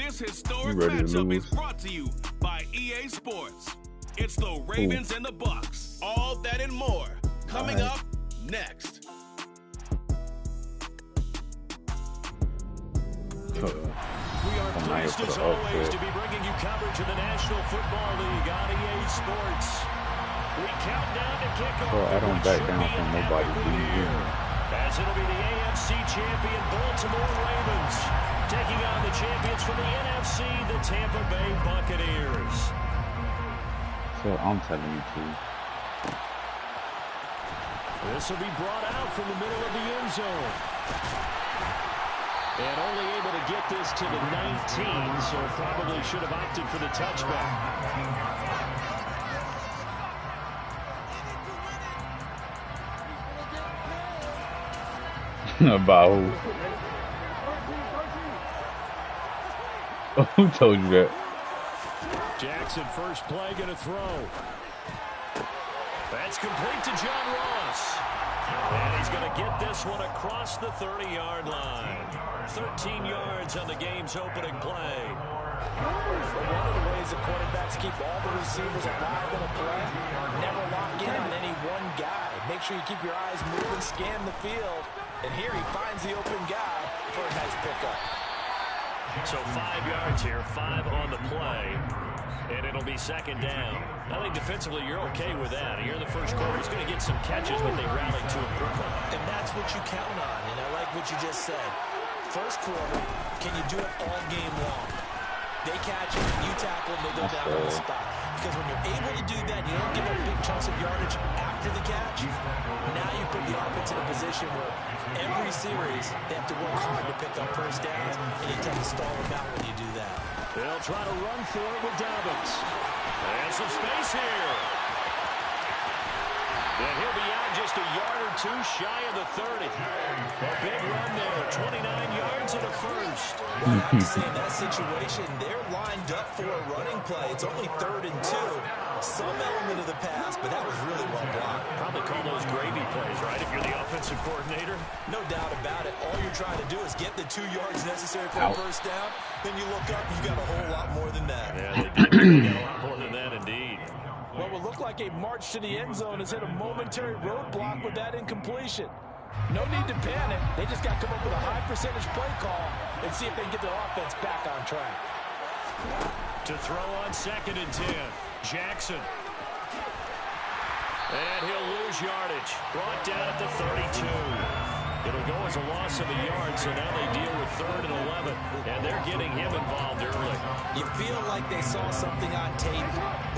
This historic matchup is brought to you by EA Sports. It's the Ravens and the Bucks. All that and more coming up next. We are pleased as always to be bringing you coverage of the National Football League on EA Sports. We count down to kickoff. So I don't back down from nobody being here. As it'll be the AFC champion Baltimore Ravens taking on the champions from the NFC, the Tampa Bay Buccaneers. So I'm telling you too. This will be brought out from the middle of the end zone. And only able to get this to the 19, so probably should have opted for the touchback. About who? Who told you that? Jackson first play gonna throw. That's complete to John Ross. And he's gonna get this one across the 30-yard line. 13 yards on the game's opening play. One of the ways the quarterbacks keep all the receivers alive in a play, never lock in on any one guy. Make sure you keep your eyes moving, scan the field. And here he finds the open guy for a nice pickup. So 5 yards here, 5 on the play, and it'll be second down. I think defensively you're okay with that. Here in the first quarter, he's going to get some catches, but they rallied to him quickly. And that's what you count on, and I like what you just said. First quarter, can you do it all game long? They catch it, you tackle them, they go down on the spot. Because when you're able to do that, you don't give up big chunks of yardage after the catch. Now you put the offense in a position where every series they have to work hard to pick up first downs, and you tend to stall them out when you do that. They'll try to run for it with Dobbins. And some space here. And he'll be out just a yard or two shy of the 30. A big run there, 29 yards and a first. Well, I have to say, in that situation, they're lined up for a running play. It's only 3rd and 2. Some element of the pass, but that was really well blocked. Probably call those gravy plays, right, if you're the offensive coordinator? No doubt about it. All you're trying to do is get the 2 yards necessary for a first down. Then you look up, you've got a whole lot more than that. Yeah, they got a lot more than that, indeed. What will look like a march to the end zone has hit a momentary roadblock with that incompletion. No need to panic. They just got to come up with a high percentage play call and see if they can get their offense back on track. To throw on 2nd and 10, Jackson. And he'll lose yardage. Brought down at the 32. It'll go as a loss of a yard, so now they deal with 3rd and 11, and they're getting him involved early. You feel like they saw something on tape,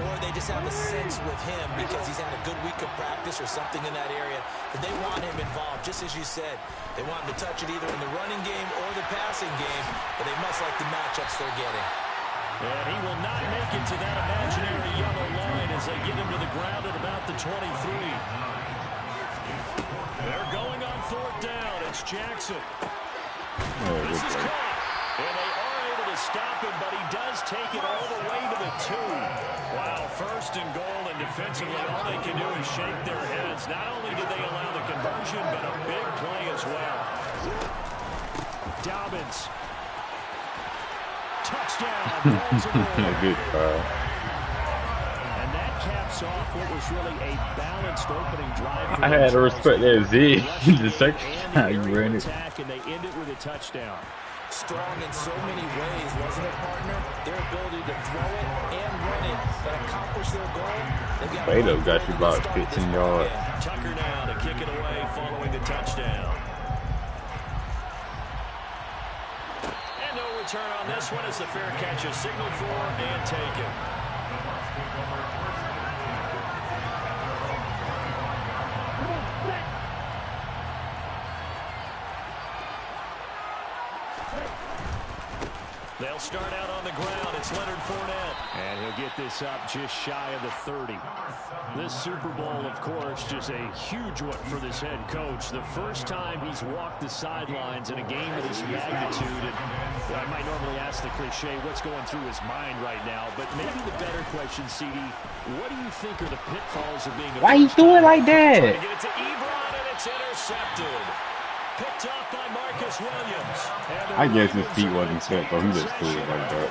or they just have a sense with him because he's had a good week of practice or something in that area, but they want him involved, just as you said. They want him to touch it either in the running game or the passing game, but they must like the matchups they're getting. And he will not make it to that imaginary yellow line as they get him to the ground at about the 23. They're going on 4th down. It's Jackson. This is caught. And they are able to stop him, but he does take it all the way to the 2. Wow, 1st and goal, and defensively all they can do is shake their heads. Not only did they allow the conversion, but a big play as well. Dobbins. Touchdown. Good try. And that caps off what was really a balanced opening drive. I had to respect that Z. The second time you ran it. And they end it with a touchdown. Strong in so many ways, wasn't it, partner? Their ability to throw it and run it and accomplish their goal. Beto got you about 15 yards. Tucker now to kick it away following the touchdown. And no return on this one as the fair catch is signaled for and taken. They'll start out on the ground. It's Leonard Fournette. And he'll get this up just shy of the 30. This Super Bowl, of course, just a huge one for this head coach. The first time he's walked the sidelines in a game of this magnitude. And I might normally ask the cliche, what's going through his mind right now? But maybe the better question, CD, what do you think are the pitfalls of being a Why you doing like that? Get it to Ebron, and it's intercepted. Picked off by Marcus Williams. I guess his feet wasn't set, but he just threw it like that.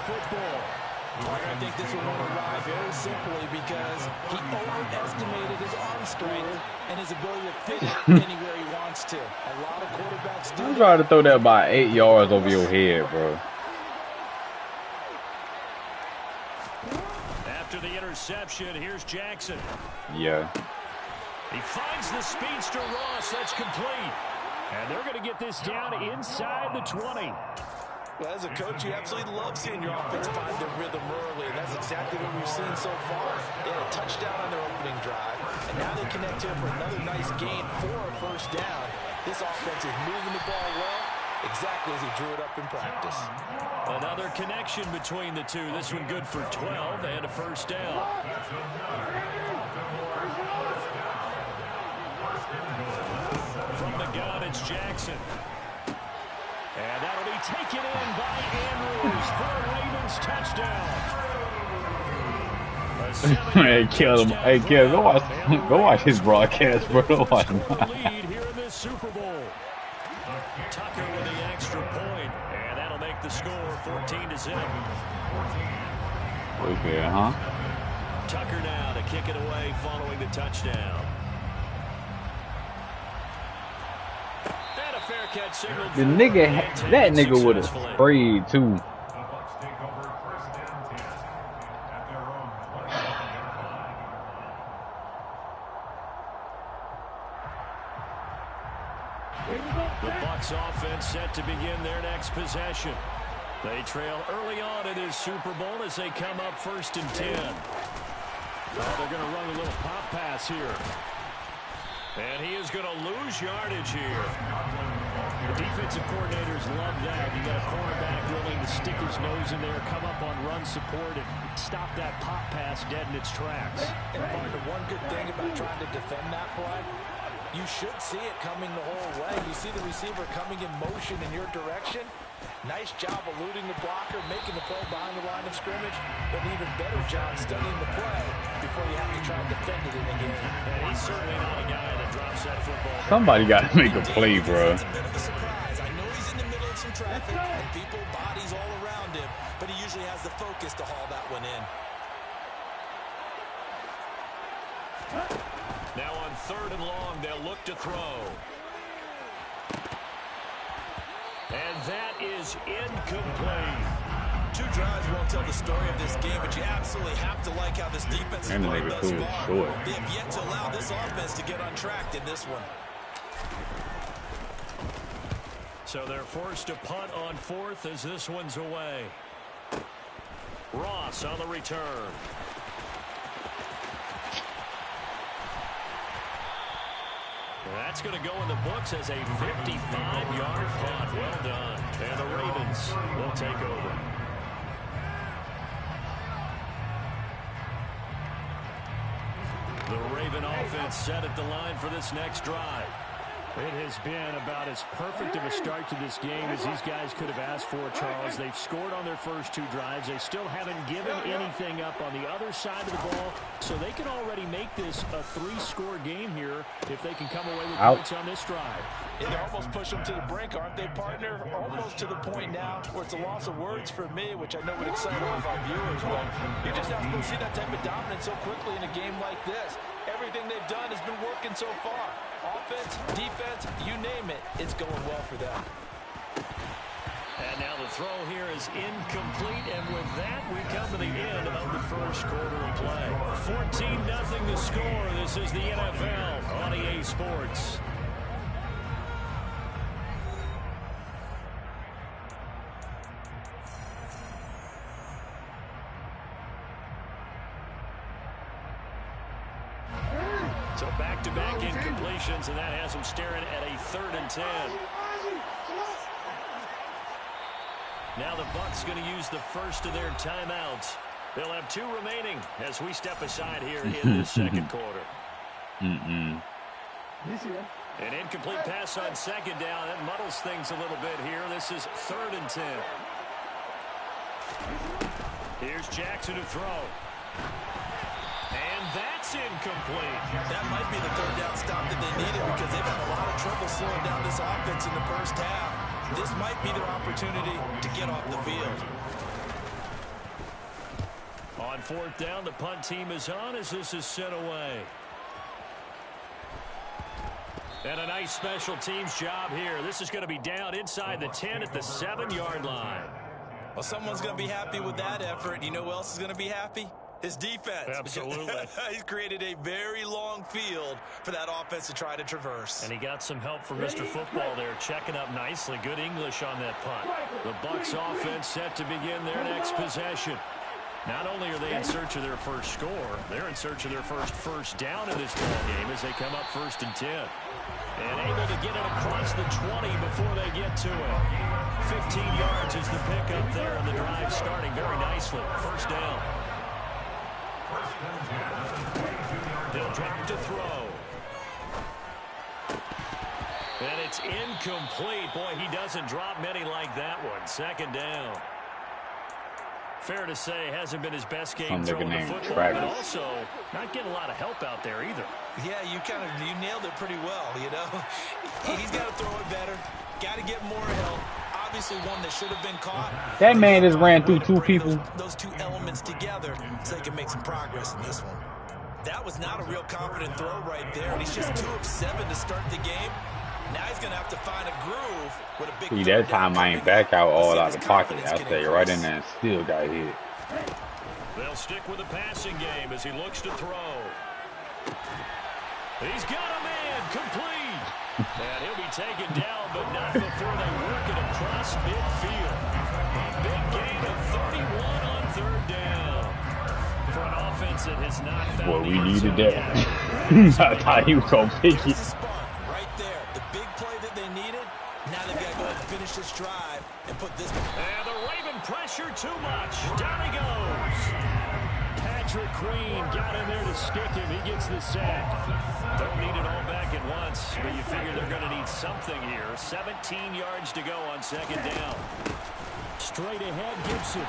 I think this will win arrive very simply because he overestimated his arm strength and his ability to fit anywhere he wants to. A lot of quarterbacks do. I'm trying to throw that about 8 yards over your head, bro. After the interception, here's Jackson. Yeah. He finds the speedster Ross. That's complete. And they're going to get this down inside the 20. Well, as a coach, you absolutely love seeing your offense find their rhythm early, and that's exactly what we've seen so far. They had a touchdown on their opening drive, and now they connect here for another nice gain for a first down. This offense is moving the ball well, exactly as he drew it up in practice. Another connection between the two. This one good for 12 and a first down. From the gun, it's Jackson. And that'll be taken in by Andrews for a Ravens touchdown. Hey, kill him. Hey, kill. Go watch his broadcast, bro. Go watch him. Lead here in this Super Bowl. Tucker with the extra point, and that'll make the score 14-0. Okay, huh? Tucker now to kick it away following the touchdown. And a fair catch signal. The nigga, that nigga would have sprayed too. The Bucs offense set to begin their next possession. They trail early on in this Super Bowl as they come up 1st and 10. Oh, they're going to run a little pop pass here. And he is going to lose yardage here. The defensive coordinators love that. You got a cornerback willing to stick his nose in there, come up on run support, and stop that pop pass dead in its tracks. And partner, one good thing about trying to defend that play, you should see it coming the whole way. You see the receiver coming in motion in your direction. Nice job eluding the blocker, making the play behind the line of scrimmage, but an even better job studying the play before you have to try and defend it in the game. And he's certainly not a guy that drops that football. Somebody got to make a play, bro. It's a bit of a surprise. I know he's in the middle of some traffic and people, bodies all around him, but he usually has the focus to haul that one in. Now on 3rd and long, they'll look to throw. And that is incomplete. 2 drives won't tell the story of this game, but you absolutely have to like how this defense is playing thus far. They have yet to allow this offense to get on track in this one. So they're forced to punt on 4th as this one's away. Ross on the return. That's going to go in the books as a 55-yard punt. Well done. And the Ravens will take over. The Raven offense set at the line for this next drive. It has been about as perfect of a start to this game as these guys could have asked for, Charles. They've scored on their first 2 drives. They still haven't given anything up on the other side of the ball, so they can already make this a 3-score game here if they can come away with points on this drive. Yeah, they almost push them to the brink, aren't they, partner? Almost to the point now where it's a loss of words for me, which I know would excite all of our viewers. But you're just not supposed to see that type of dominance so quickly in a game like this. Everything they've done has been working so far. Offense, defense, you name it, it's going well for them. And now the throw here is incomplete, and with that, we come to the end of the first quarter of play. 14-0 the score. This is the NFL on EA Sports. So back-to-back incompletions, and that has them staring at a 3rd and 10. Now the Bucs going to use the first of their timeouts. They'll have 2 remaining as we step aside here in the second quarter. An incomplete pass on 2nd down. That muddles things a little bit here. This is 3rd and 10. Here's Jackson to throw. And that's It's incomplete. That might be the third down stop that they needed because they've had a lot of trouble slowing down this offense in the first half. This might be their opportunity to get off the field. On fourth down, the punt team is on as this is sent away. And a nice special teams job here. This is going to be down inside the 10 at the 7-yard line. Well, someone's going to be happy with that effort. You know who else is going to be happy? His defense. Absolutely. He's created a very long field for that offense to try to traverse. And he got some help from Mr. Football there, checking up nicely. Good English on that punt. The Bucs offense set to begin their next possession. Not only are they in search of their first score, they're in search of their first down in this ball game as they come up 1st and 10. And able to get it across the 20 before they get to it. 15 yards is the pickup there, and the drive starting very nicely. First down. They'll drop to throw. And it's incomplete. Boy, he doesn't drop many like that one. Second down. Fair to say, hasn't been his best game throwing the football, but also not getting a lot of help out there either. Yeah, you nailed it pretty well, you know. He's got to throw it better. Got to get more help. Obviously one that should have been caught. That man just ran through 2 people. Those 2 elements together so they can make some progress in this one. That was not a real confident throw right there, and he's just 2 of 7 to start the game. Now he's going to have to find a groove with a big. See, that time I ain't back out all out of the pocket. I stayed right in there and still got hit. They'll stick with the passing game as he looks to throw. He's got a man complete. And he'll be taken down, but not before they work it across midfield. A big gain of 31 on 3rd down. For an offense that has not found. Well, we needed that. I thought he was going to pick it. Right there. The big play that they needed. Now they've got to go ahead and finish this drive and put this. And the Raven pressure too much. Down he goes. Patrick Queen got in there to stick him. He gets the sack. Don't need it all back at once, but you figure they're going to need something here. 17 yards to go on 2nd down. Straight ahead, Gibson.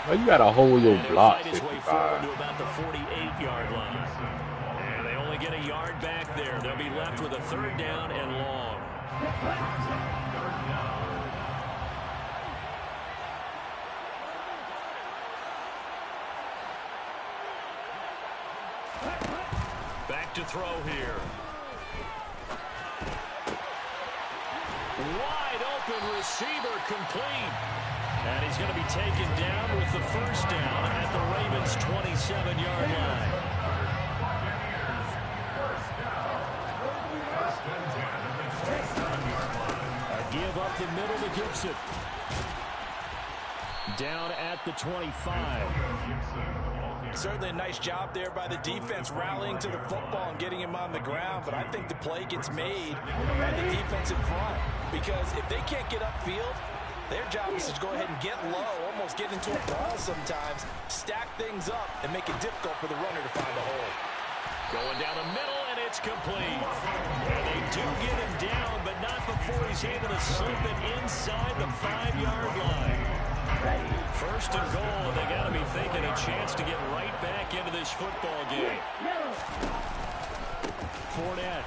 Well, you got to hold your block. His way forward to about the 48-yard line. And they only get a yard back there. They'll be left with a 3rd down and long. Back to throw here. Wide open receiver complete. And he's going to be taken down with the 1st down at the Ravens' 27-yard line. A give up the middle to Gibson. Down at the 25. Certainly a nice job there by the defense rallying to the football and getting him on the ground, but I think the play gets made by the defensive front because if they can't get upfield, their job is to go ahead and get low, almost get into a ball sometimes, stack things up, and make it difficult for the runner to find a hole. Going down the middle, and it's complete. And they do get him down, but not before he's able to slip it inside the 5-yard line. 1st and goal, and they got to be thinking a chance to get right back into this football game. Fournette.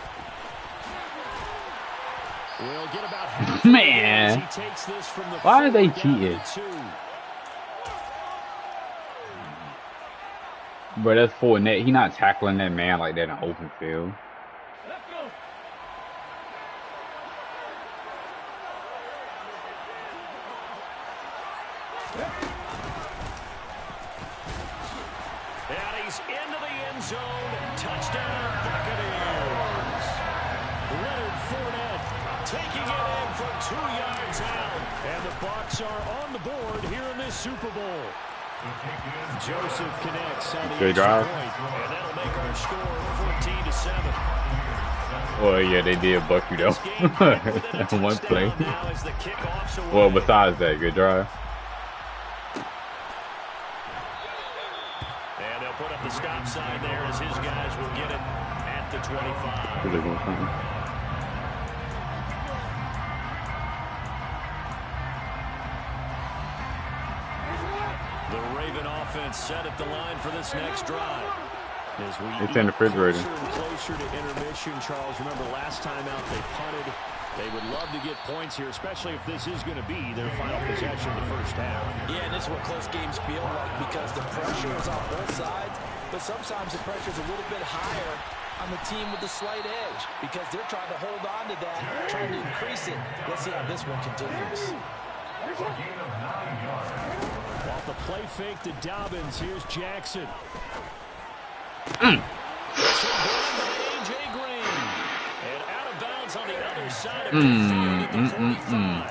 We'll get about half. Man, he takes this from the why are they cheating? But that's Fournette. He not tackling that man like that in an open field. And he's into the end zone. Touchdown, Buccaneers. Leonard Fournette taking it in from 2 yards out. And the Bucs are on the board here in this Super Bowl. Joseph connects on the good drive. And that'll make our score 14-7. Well, yeah, they did buck you though. That's one play. Well, besides that, good drive. And they'll put up the stop sign there as his guys will get it at the 25. The Raven offense set at the line for this next drive. It's in the refrigerator. Closer to intermission, Charles. Remember last time out they punted. They would love to get points here, especially if this is going to be their final possession of the first half. Yeah, and this is what close games feel like because the pressure is on both sides, but sometimes the pressure is a little bit higher on the team with the slight edge because they're trying to hold on to that, trying to increase it. Let's see how this one continues. Off the play fake to Dobbins, here's Jackson. A.J. Green. And out of bounds on the other side of the field at the 45.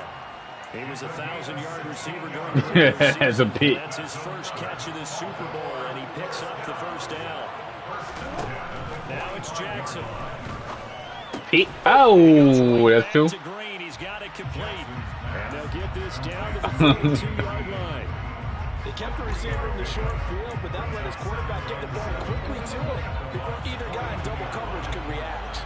He was a 1,000-yard receiver during the regular season. That's his first catch of the Super Bowl, and he picks up the first down. Now it's Jackson. Oh, that's two. Green. He's got it complete. And they'll get this down to the 42-yard line. They kept the receiver in the short field, but that let his quarterback get the ball quickly to it before either guy in double coverage could react.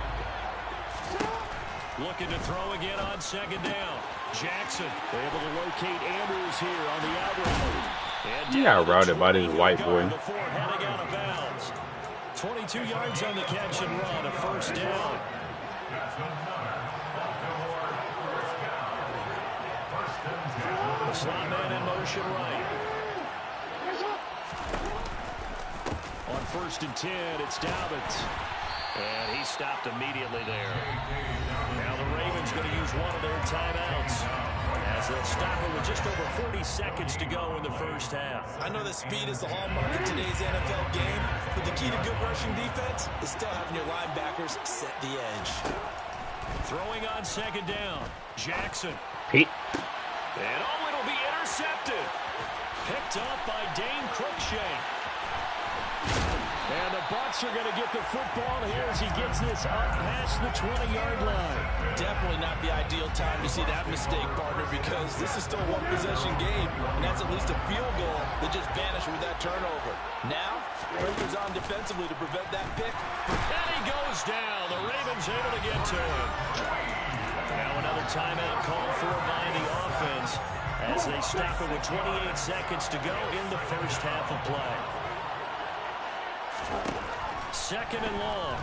Looking to throw again on second down. Jackson able to locate Andrews here on the out route. He got routed by this white boy. Before heading out of bounds. 22 yards on the catch and run, a first down. The slot man in motion right. On 1st and 10, it's Dobbins. And he stopped immediately there. Now the Ravens going to use one of their timeouts as they'll stop it with just over 40 seconds to go in the first half. I know that speed is the hallmark of today's NFL game, but the key to good rushing defense is still having your linebackers set the edge. Throwing on second down, Jackson. Pete. And it'll be intercepted. Picked up by Dane Cruikshank. And the Bucs are going to get the football here as he gets this up past the 20-yard line. Definitely not the ideal time to see that mistake, partner, because this is still a one-possession game, and that's at least a field goal that just vanished with that turnover. Now, pressure's on defensively to prevent that pick. And he goes down. The Ravens able to get to him. Now another timeout called for by the offense as they stop it with 28 seconds to go in the first half of play. Second and long.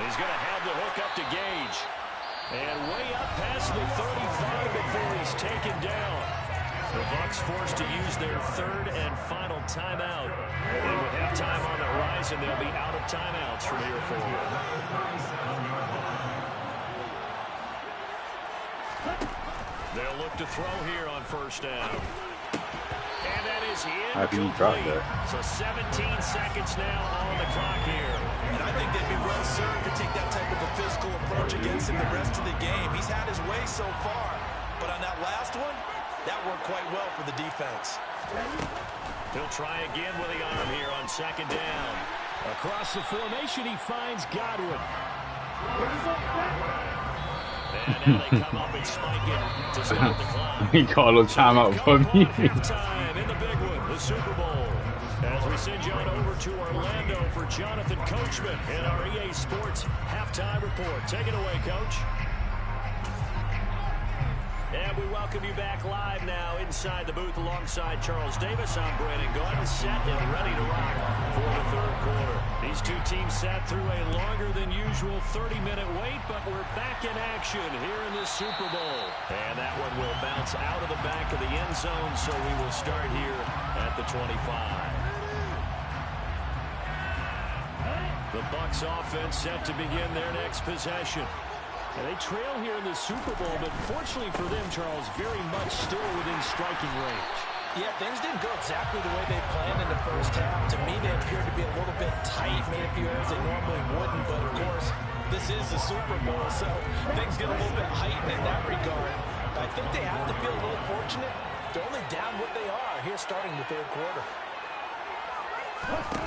He's going to have the hook up to Gage. And way up past the 35 before he's taken down. The Bucs forced to use their third and final timeout. And with halftime on the horizon, they'll be out of timeouts from here forward. They'll look to throw here on first down. And that is how do you drop that? So 17 seconds now on the clock here. And I think they'd be well served to take that type of a physical approach against him the rest of the game. He's had his way so far, but on that last one, that worked quite well for the defense. He'll try again with the arm here on second down. Across the formation, he finds Godwin. And now they come up and spike it to start the clock. He called a timeout for me. Halftime in the big one, the Super Bowl. As we send you on over to Orlando for Jonathan Coachman in our EA Sports Halftime Report. Take it away, Coach. And we welcome you back live now inside the booth alongside Charles Davis. I'm Brandon Gordon, set and ready to rock for the third quarter. These two teams sat through a longer than usual 30-minute wait, but we're back in action here in the Super Bowl. And that one will bounce out of the back of the end zone, so we will start here at the 25. The Bucs offense set to begin their next possession. And they trail here in the Super Bowl, but fortunately for them, Charles, very much still within striking range. Yeah, things didn't go exactly the way they planned in the first half. To me, they appeared to be a little bit tight, made a few errors they normally wouldn't, but of course, this is the Super Bowl, so things get a little bit heightened in that regard. But I think they have to feel a little fortunate. They're only down what they are here starting the third quarter.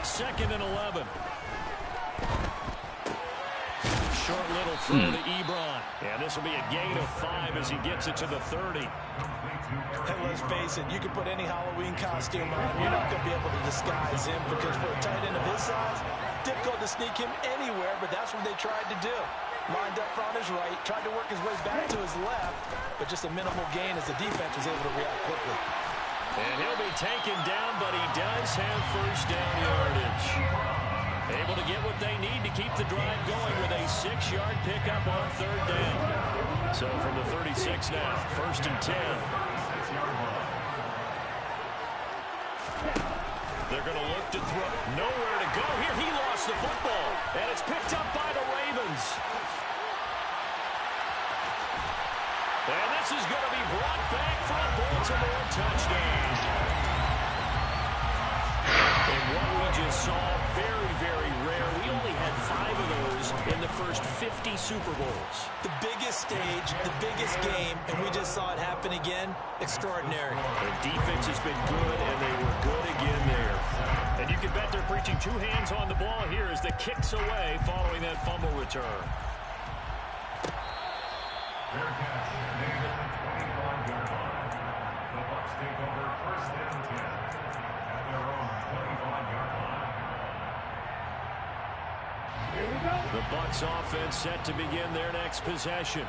Second and 11. Short little throw to Ebron. And this will be a gain of 5 as he gets it to the 30. And let's face it, you can put any Halloween costume on. You're not going to be able to disguise him because for a tight end of his size, difficult to sneak him anywhere, but that's what they tried to do. Lined up on his right, tried to work his way back to his left, but just a minimal gain as the defense was able to react quickly. And he'll be taken down, but he does have first down yardage. Able to get what they need to keep the drive going with a 6-yard pickup on third down. So from the 36 now, 1st and 10. They're going to look to throw. Nowhere to go here. He lost the football, and it's picked up by the Ravens. And this is going to be brought back for a Baltimore touchdown. And what we just saw, very, very rare. We only had 5 of those in the first 50 Super Bowls. The biggest stage, the biggest game, and we just saw it happen again. Extraordinary. The defense has been good, and they were good again there. And you can bet they're preaching 2 hands on the ball here as the kick's away following that fumble return. The Bucs take over 1st and 10 at their own 25-yard line. Here we go. The Bucs offense set to begin their next possession.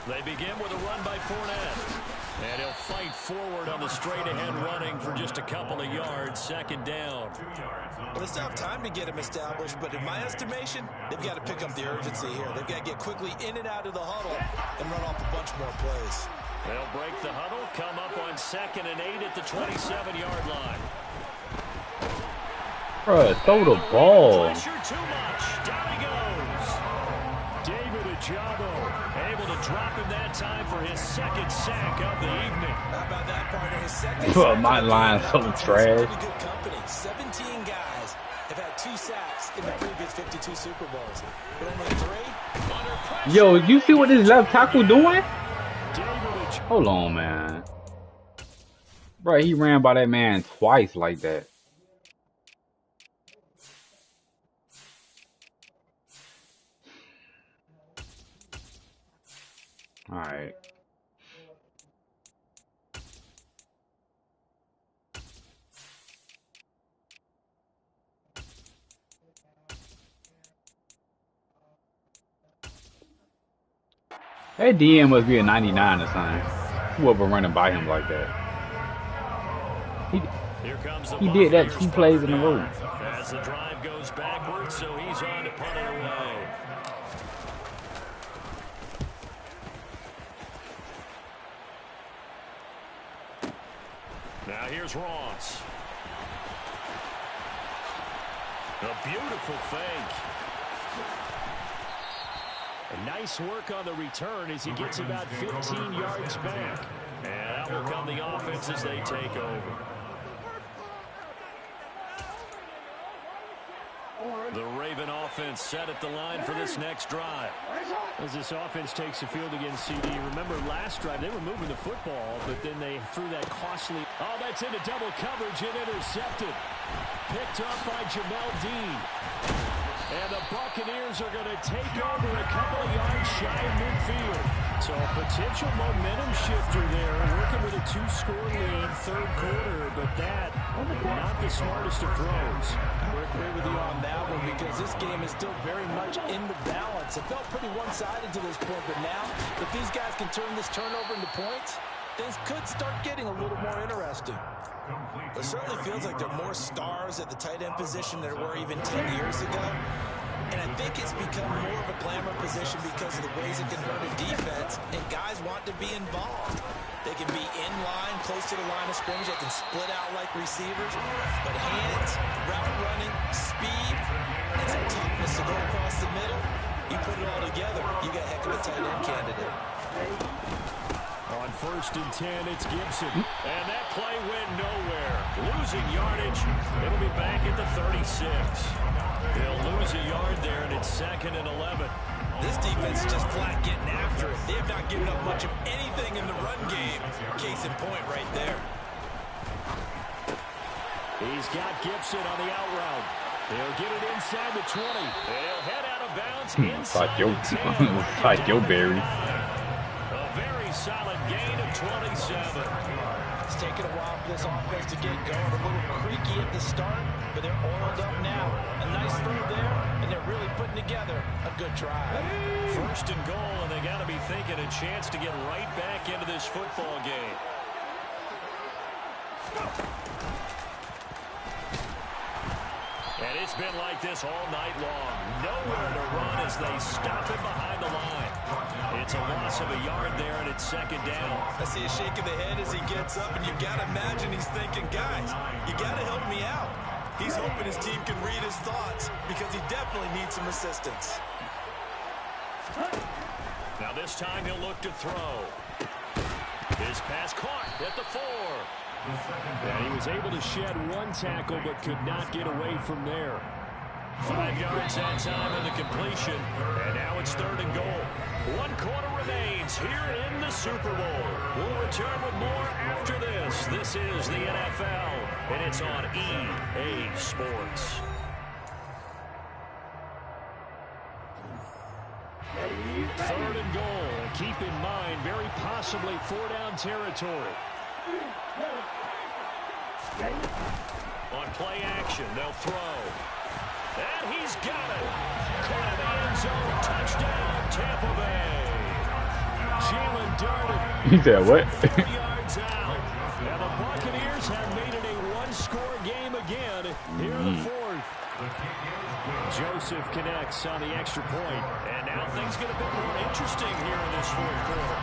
They begin with a run by Fournette. And he'll fight forward on the straight-ahead running for just a couple of yards, 2nd down. Well, they still have time to get him established, but in my estimation, they've got to pick up the urgency here. They've got to get quickly in and out of the huddle and run off a bunch more plays. They'll break the huddle, come up on 2nd and 8 at the 27-yard line. Bruh, throw the ball. Pressure too much. Down he goes. David Ojabo able to drop him that time for his 2nd sack of the evening. How about that partner? His 2nd sack. My line's so trash. Pretty good company. 17 guys have had 2 sacks in the previous 52 Super Bowls. But only 3 under pressure. Yo, you see what this left tackle doing? Hold on, man. Bro, he ran by that man twice like that. All right. That DM must be a 99 or something. Whoever running by him like that. He did that 2 plays in a row. As the drive goes backwards, so he's on to punt it away. Now here's Ross. A beautiful fake. And nice work on the return as he gets about 15 yards back. And out will come the offense as they take over. The Raven offense set at the line for this next drive. As this offense takes the field against CD, remember last drive they were moving the football, but then they threw that costly. Oh, that's into double coverage and intercepted. Picked up by Jamel Dean. And the Buccaneers are going to take over a couple of yards shy of midfield. So a potential momentum shifter there, working with a 2-score lead, 3rd quarter, but that not the smartest of throws. I would agree with you on that one because this game is still very much in the balance. It felt pretty one-sided to this point, but now if these guys can turn this turnover into points, things could start getting a little more interesting. It certainly feels like there are more stars at the tight end position than there were even 10 years ago. And I think it's become more of a glamour position because of the ways it can hurt a defense, and guys want to be involved. They can be in line, close to the line of scrimmage. They can split out like receivers. But hands, route running, speed, and some toughness to go across the middle, you put it all together, you got a heck of a tight end candidate. On 1st and 10, it's Gibson. And that play went nowhere. Losing yardage. It'll be back at the 36. They'll lose a yard there, and it's 2nd and 11. This defense is just flat getting after it. They have not given up much of anything in the run game. Case in point right there. He's got Gibson on the out route. He'll get it inside the 20. He'll head out of bounds inside the 10. Like your berry. A very solid gain of 27. It's taken a while for this offense to get going. A little creaky at the start, but they're oiled up now. A nice throw there, and they're really putting together a good drive. 1st and goal, and they got to be thinking and a chance to get right back into this football game. And it's been like this all night long. Nowhere to run as they stop him behind the line. It's a loss of a yard there, and it's second down. I see a shake of the head as he gets up, and you got to imagine he's thinking, guys, you got to help me out. He's hoping his team can read his thoughts because he definitely needs some assistance. Now this time he'll look to throw. His pass caught at the 4. And he was able to shed one tackle but could not get away from there. 5 yards that time on the completion. And now it's 3rd and goal. 1 quarter remains here in the Super Bowl. We'll return with more after this. This is the NFL, and it's on EA Sports. Third and goal. Keep in mind, very possibly 4-down territory. On play action, they'll throw. And he's got it. Caught in the end zone. Touchdown, Tampa Bay. Jalen darted. He said what? 4 yards out. And the Buccaneers have made it a one-score game again here in the 4th. Joseph connects on the extra point. And now things get a bit more interesting here in this 4th quarter.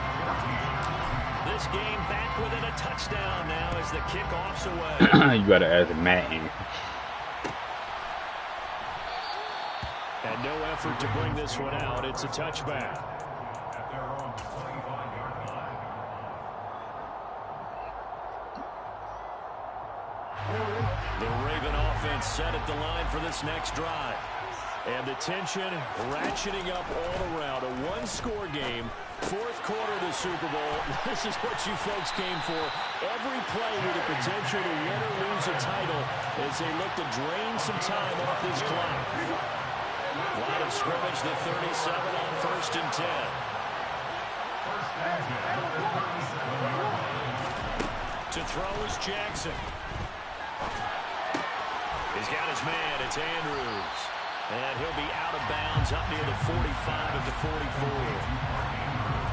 This game back within a touchdown now as the kickoff's away. You gotta ask Matt. And no effort to bring this one out. It's a touchback. At their own 25-yard line. The Raven offense set at the line for this next drive. And the tension ratcheting up all around. A one-score game. 4th quarter of the Super Bowl. This is what you folks came for. Every play with the potential to win or lose a title as they look to drain some time off this clock. Line of scrimmage, the 37 on 1st and 10. To throw is Jackson. He's got his man. It's Andrews. And he'll be out of bounds up near the 45 at the 44.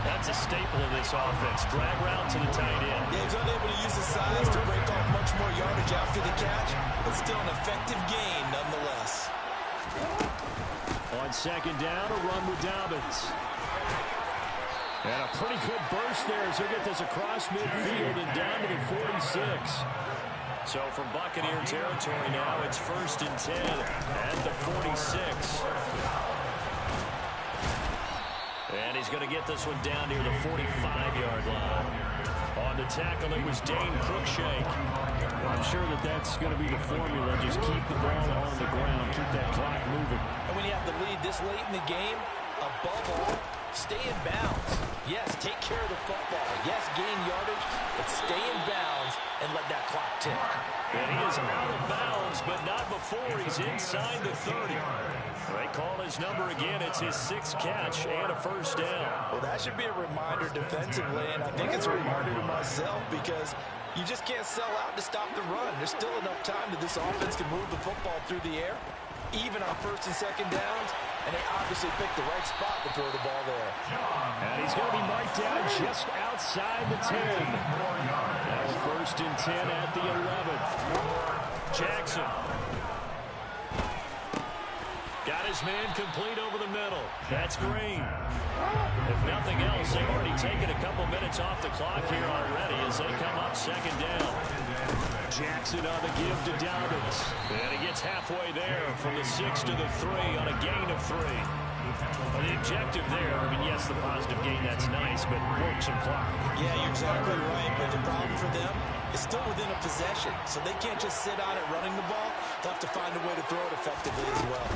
That's a staple of this offense. Drag route to the tight end. Yeah, he's unable to use his size to break off much more yardage after the catch, but still an effective gain nonetheless. On 2nd down, a run with Dobbins. And a pretty good burst there as he'll get this across midfield and down to the 46. So from Buccaneer territory now, it's 1st and 10 at the 46. And he's going to get this one down near the 45-yard line. On the tackle, it was Dane Cruikshank. I'm sure that that's going to be the formula. Just keep the ball on the ground, keep that clock moving. And when you have the lead this late in the game, above all, stay in bounds. Yes, take care of the football. Yes, gain yardage, but stay in bounds and let that clock tick. And he is out of bounds, but not before he's inside the 30. They call his number again. It's his 6th catch and a 1st down. Well, that should be a reminder defensively, and I think it's a reminder to myself because you just can't sell out to stop the run. There's still enough time that this offense can move the football through the air, even on 1st and 2nd downs, and they obviously picked the right spot to throw the ball there. And he's going to be marked down just outside the 10. Now 1st and 10 at the 11. Jackson. Got his man complete over the middle. That's Green. If nothing else, they've already taken a couple minutes off the clock here already as they come up 2nd down. Jackson on the give to Dobbins. And he gets halfway there from the 6 to the 3 on a gain of 3. Well, the objective there, I mean, yes, the positive gain, that's nice, but work some clock. Yeah, you're exactly right, but the problem for them is still within a possession, so they can't just sit on it running the ball. They'll have to find a way to throw it effectively as well.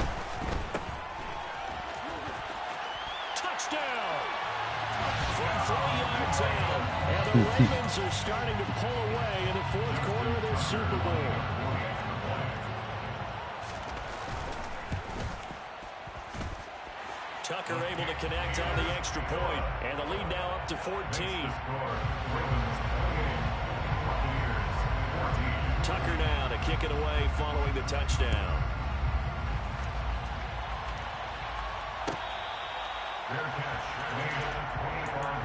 Touchdown! From 3 yards out, and the Ravens are starting to pull away in the 4th quarter of their Super Bowl. Tucker able to connect on the extra point, and the lead now up to 14. Tucker now to kick it away following the touchdown. Their catch made at the 20-yard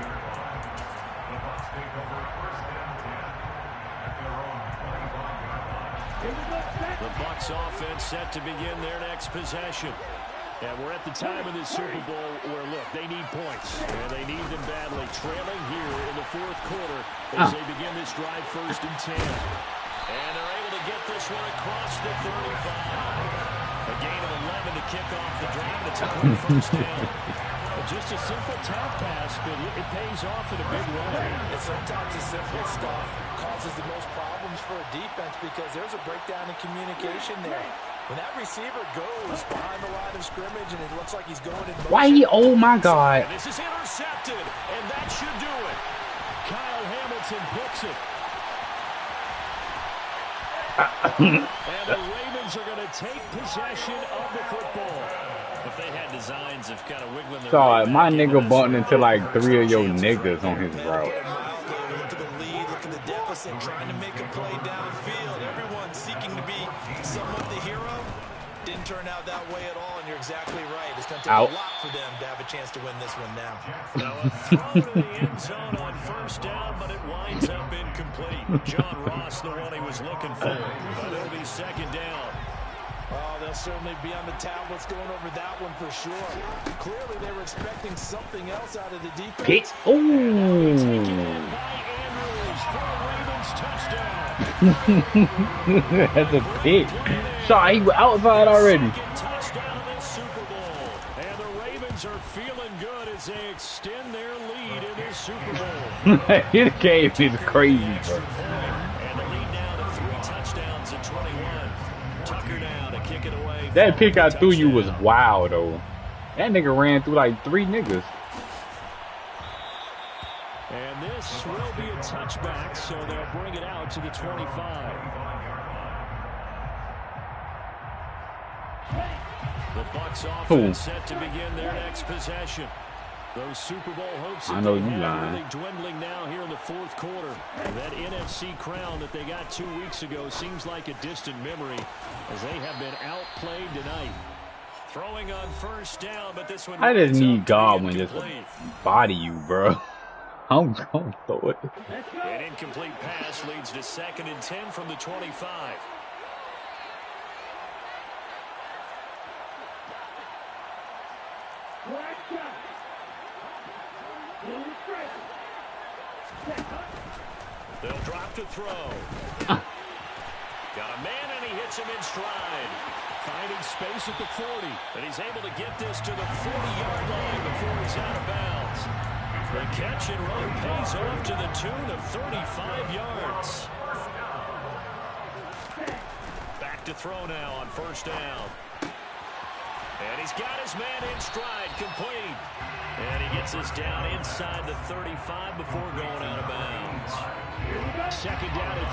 The Bucs offense set to begin their next possession. And we're at the time of this Super Bowl where, look, they need points. And they need them badly. Trailing here in the fourth quarter as they begin this drive 1st and 10. And they're able to get this one across the 35. A gain of 11 to kick off the drive. It's a quick 1st down. Just a simple tap pass, but it pays off in a big way. And sometimes the simple stuff causes the most problems for a defense because there's a breakdown in communication there. When that receiver goes behind the line of scrimmage and it looks like he's going in motion. Why he? Oh my God! And this is intercepted, and that should do it. Kyle Hamilton hooks it. And the Ravens are going to take possession of the football. If they had designs of kind of wiggling their Sorry, my nigga bumped into like 3 of your niggas on his route. Look at the lead, look at the deficit, trying to make a play downfield. Everyone seeking to be somewhat the hero. Didn't turn out that way at all, and you're exactly right. It's going to take a lot for them to have a chance to win this one now. Now a throw to the end zone on 1st down, but it winds up incomplete. John Ross, the one he was looking for, but it'll be 2nd down. Oh, they'll certainly be on the tablets going over that one for sure. Clearly, they were expecting something else out of the defense. Pick. Oh. That's a pick. Sorry, he was outside already. Touchdown in this Super Bowl. And the Ravens are feeling good as they extend their lead in this Super Bowl. His game is crazy, bro. And the lead now to 3 touchdowns at 21. Tucker now to kick it away. That pick I threw you was wild, though. That nigga ran through like 3 niggas. And this will be a touchback, so they'll bring it out to the 25. The Bucs offense set to begin their next possession. Those Super Bowl hopes I know you really lying. dwindling now here in the fourth quarter. That NFC crown that they got 2 weeks ago seems like a distant memory as they have been outplayed tonight. Throwing on 1st down, but this one I just need Godwin just body you, bro. I'm gonna throw it. An incomplete pass leads to 2nd and 10 from the 25. They'll drop to throw. Got a man and he hits him in stride. Finding space at the 40. And he's able to get this to the 40-yard line before he's out of bounds. The catch and run pays off to the tune of 35 yards. Back to throw now on 1st down. And he's got his man in stride, complete. And he gets us down inside the 35 before going out of bounds. 2nd down and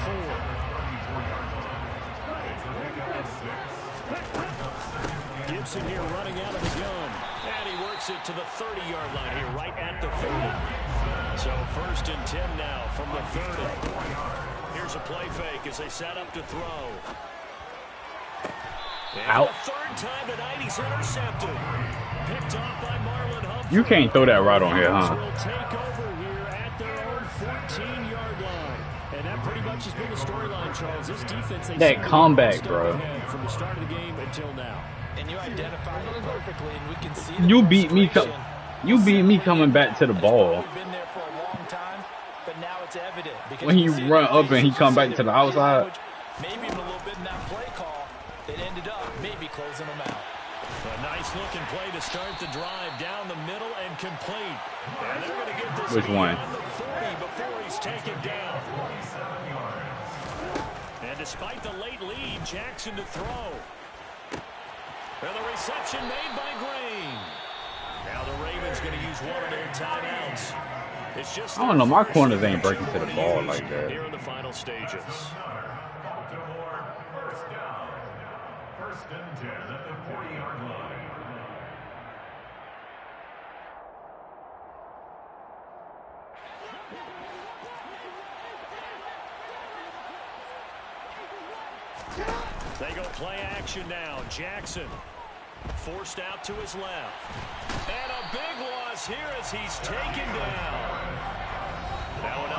4. Gibson here running out of the gun. And he works it to the 30-yard line here, right at the 30. So 1st and 10 now from the 30. Here's a play fake as they set up to throw. Out. Third time tonight, he's intercepted. Picked off by Marlon Humphrey. You can't throw that route on here, huh? Will take over here at their own 14-yard line. And that pretty much has been the storyline, Charles. This defense, that comeback, bro. From the start of the game until now. And you identified it perfectly, and we can see You beat me. You beat me coming back to the ball. Been there for a long time, but now it's evident When he run up and he come back to the outside. Maybe even a little bit in that play call. It ended up maybe closing them out. A nice looking play to start the drive down the middle and complete. And they're going to get this Which one? on the 40 before he's taken down. And despite the late lead, Jackson to throw. And the reception made by Green. Now the Ravens going to use one of their timeouts. It's just I don't know, my corners ain't breaking to the ball like that. Here in the final stages. Baltimore, 1st down. 1st and 10 at the 40-yard line. They go play action now. Jackson forced out to his left. And a big loss here as he's taken down.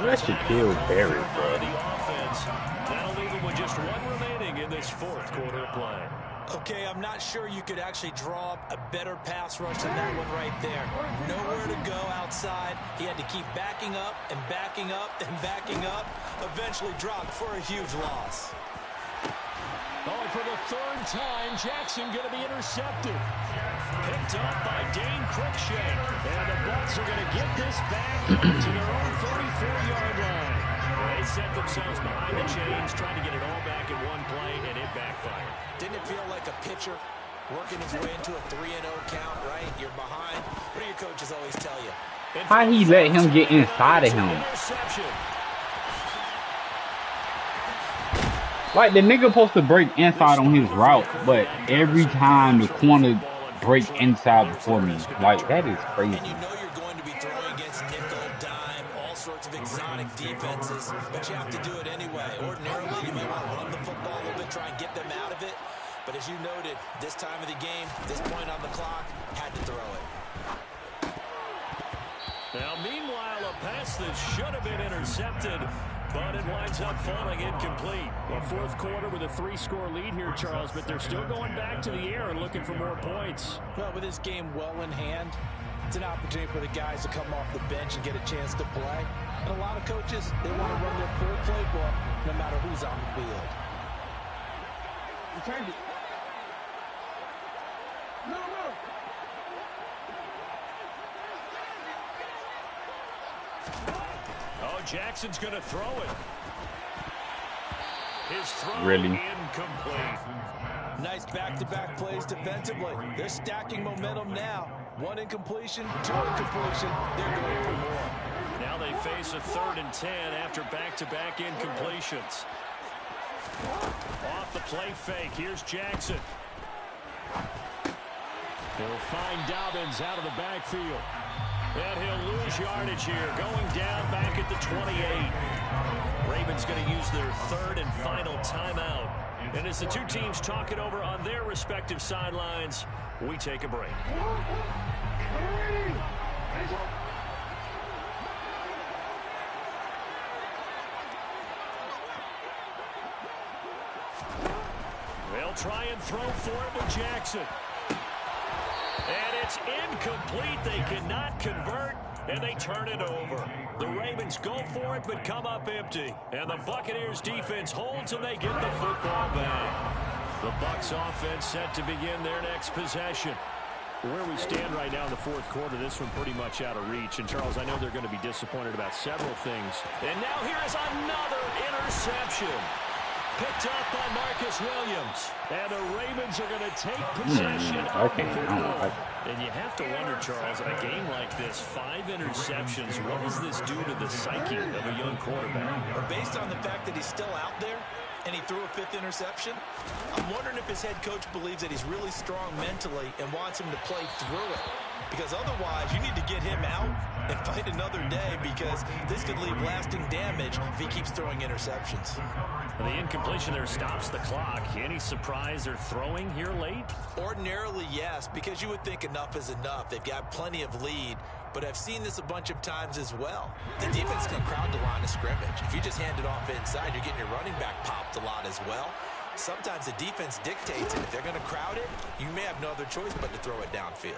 That should kill Barry, bro. offense. That'll leave him with just one remaining in this fourth quarter of play. Okay, I'm not sure you could actually draw up a better pass rush than that one right there. Nowhere to go outside. He had to keep backing up and backing up and backing up. Eventually dropped for a huge loss. Oh, for the third time, Jackson going to be intercepted. Picked up by Dane Cruikshank. And the Bucs are going to get this back to their own 44-yard line. They set themselves behind the chains, trying to get it all back in one play, and it backfired. Didn't it feel like a pitcher working his way into a 3-0 count, right? You're behind. What do your coaches always tell you? How he let him get inside of him? Like, the nigga supposed to break inside on his route, but every time the corner break inside before me. Like, that is crazy. And you know you're going to be throwing against nickel, dime, all sorts of exotic defenses, but you have to do it anyway. Ordinarily, you may want to run the football a little bit, try and get them out of it. But as you noted, this time of the game, this point on the clock, had to throw it. Now, meanwhile, a pass that should have been intercepted, but it winds up falling incomplete. Well, fourth quarter with a 3-score lead here, Charles, but they're still going back to the air and looking for more points. Well, with this game well in hand, it's an opportunity for the guys to come off the bench and get a chance to play. And a lot of coaches, they want to run their full playbook no matter who's on the field. Oh, Jackson's going to throw it. His throw incomplete. Nice back-to-back plays defensively. They're stacking momentum now. 1 incompletion, 2 incompletion. They're going for more. Now they face a 3rd and 10 after back-to-back incompletions. Off the play fake. Here's Jackson. He'll find Dobbins out of the backfield. And he'll lose yardage here, going down back at the 28. Ravens going to use their 3rd and final timeout. And as the two teams talk it over on their respective sidelines, we take a break. They'll try and throw for it with Jackson. And it's incomplete. They cannot convert, and they turn it over. The Ravens go for it, but come up empty. And the Buccaneers defense holds, and they get the football back. The Bucs offense set to begin their next possession. Where we stand right now in the fourth quarter, this one pretty much out of reach. And, Charles, I know they're going to be disappointed about several things. And now here is another interception. Picked up by Marcus Williams. And the Ravens are going to take possession of the football. And you have to wonder, Charles, in a game like this, 5 interceptions, what does this do to the psyche of a young quarterback? Or based on the fact that he's still out there and he threw a 5th interception, I'm wondering if his head coach believes that he's really strong mentally and wants him to play through it. Because otherwise, you need to get him out and fight another day, because this could leave lasting damage if he keeps throwing interceptions. The incompletion there stops the clock. Any surprise they're throwing here late? Ordinarily, yes, because you would think enough is enough. They've got plenty of lead, but I've seen this a bunch of times as well. The defense can crowd the line of scrimmage. If you just hand it off inside, you're getting your running back popped a lot as well. Sometimes the defense dictates it. If they're going to crowd it, you may have no other choice but to throw it downfield.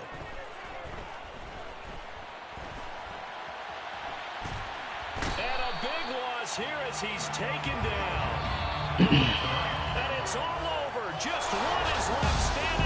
And a big loss here as he's taken down. And it's all over. Just one is left